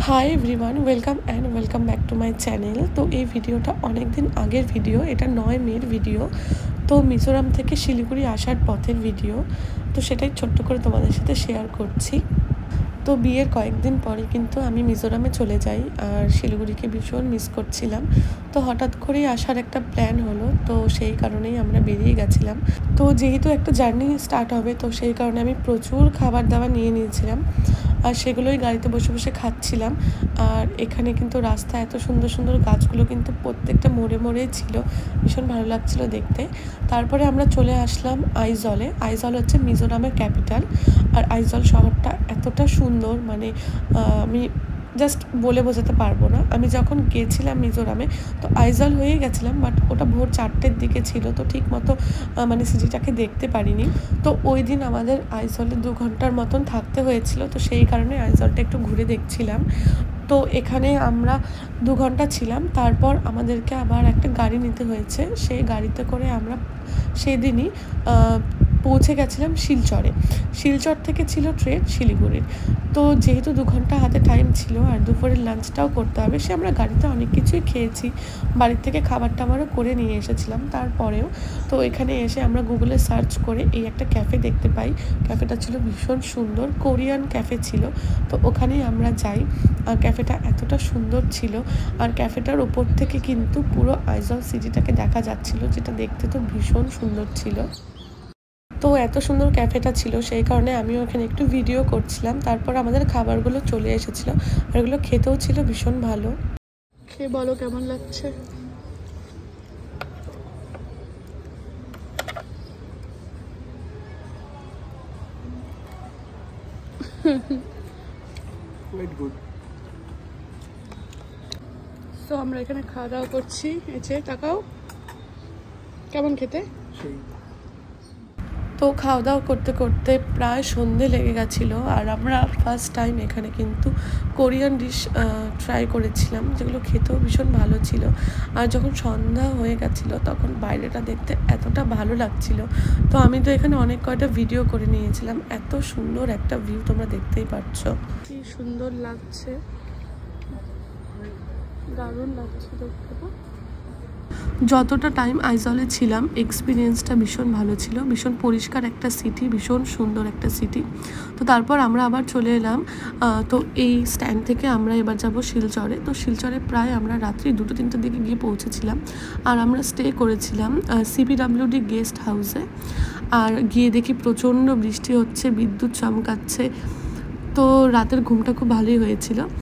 Hi everyone, welcome back to my channel. তো এই ভিডিওটা অনেক দিন আগের ভিডিও, এটা 9 মের ভিডিও। তো মিজোরাম থেকে শিলিগুড়ি আসার পথের ভিডিও, তো সেটাই ছোট্ট করে তোমাদের সাথে শেয়ার করছি। তো বিয়ের কয়েকদিন পরে কিন্তু আমি মিজোরামে চলে যাই, আর শিলিগুড়িকে ভীষণ মিস করছিলাম। তো হঠাৎ করেই আসার একটা প্ল্যান হলো, তো সেই কারণেই আমরা বেরিয়ে গেছিলাম। তো যেহেতু একটা জার্নি স্টার্ট হবে, তো সেই কারণে আমি প্রচুর খাবার দাবার নিয়ে নিয়েছিলাম, আর সেগুলোই গাড়িতে বসে বসে খাচ্ছিলাম। আর এখানে কিন্তু রাস্তায় এত সুন্দর সুন্দর গাছগুলো কিন্তু প্রত্যেকটা মোড়ে মোড়েই ছিল, ভীষণ ভালো লাগছিল দেখতে। তারপরে আমরা চলে আসলাম আইজলে। আইজল হচ্ছে মিজোরামের ক্যাপিটাল, আর আইজল শহরটা এতটা সুন্দর, মানে আমি জাস্ট বলে বোঝাতে পারবো না। আমি যখন গিয়েছিলাম মিজোরামে, তো আইজল হয়ে গেছিলাম, বাট ওটা ভোর 4টের দিকে ছিল, তো ঠিক মতো মানে সিটিটাকে দেখতে পারিনি। তো ওই দিন আমাদের আইজলে 2 ঘন্টার মতন থাকতে হয়েছিল, তো সেই কারণে আইজলটা একটু ঘুরে দেখছিলাম। তো এখানে আমরা 2 ঘন্টা ছিলাম, তারপর আমাদেরকে আবার একটা গাড়ি নিতে হয়েছে। সেই গাড়িতে করে আমরা সেদিনই পৌঁছে গেছিলাম শিলচরে। শিলচর থেকে ছিল ট্রেন শিলিগুড়ির। তো যেহেতু 2 ঘন্টা হাতে টাইম ছিল, আর দুপুরের লাঞ্চটাও করতে হবে, সে আমরা গাড়িতে অনেক কিছুই খেয়েছি, বাড়ির থেকে খাবার টাবারও করে নিয়ে এসেছিলাম। তারপরেও তো এখানে এসে আমরা গুগলে সার্চ করে এই একটা ক্যাফে দেখতে পাই। ক্যাফেটা ছিল ভীষণ সুন্দর, কোরিয়ান ক্যাফে ছিল। তো ওখানেই আমরা যাই, আর ক্যাফেটা এতটা সুন্দর ছিল, আর ক্যাফেটার ওপর থেকে কিন্তু পুরো আইজল সিটিটাকে দেখা যাচ্ছিল, যেটা দেখতে তো ভীষণ সুন্দর ছিল। তো এত সুন্দর ক্যাফেটা ছিল, সেই কারণে আমিও ওখানে একটু ভিডিও করছিলাম। তারপর আমাদের খাবারগুলো চলে এসেছিলো, আর এগুলো খেতেও ছিল ভীষণ ভালো। খেয়ে বলো কেমন লাগছে। তো আমরা এখানে খাওয়া দাওয়া করছি, এসে তাকাও কেমন খেতে। তো খাওয়া দাওয়া করতে করতে প্রায় সন্ধে লেগে গেছিলো, আর আমরা ফার্স্ট টাইম এখানে কিন্তু কোরিয়ান ডিশ ট্রাই করেছিলাম, যেগুলো খেতেও ভীষণ ভালো ছিল। আর যখন সন্ধ্যা হয়ে গেছিলো, তখন বাইরেটা দেখতে এতটা ভালো লাগছিল। তো আমি তো এখানে অনেক কয়টা ভিডিও করে নিয়েছিলাম। এত সুন্দর একটা ভিউ তোমরা দেখতেই পাচ্ছ, কি সুন্দর লাগছে, দারুণ লাগছে দেখতে। যতটা টাইম আইজলে ছিলাম, এক্সপিরিয়েন্সটা ভীষণ ভালো ছিল। ভীষণ পরিষ্কার একটা সিটি, ভীষণ সুন্দর একটা সিটি। তো তারপর আমরা আবার চলে এলাম। তো এই স্ট্যান্ড থেকে আমরা এবার যাব শিলচরে। তো শিলচরে প্রায় আমরা রাত্রি 2-3টার দিকে গিয়ে পৌঁছেছিলাম, আর আমরা স্টে করেছিলাম CPWD গেস্ট হাউসে। আর গিয়ে দেখি প্রচণ্ড বৃষ্টি হচ্ছে, বিদ্যুৎ চমকাচ্ছে। তো রাতের ঘুমটা খুব ভালোই হয়েছিল।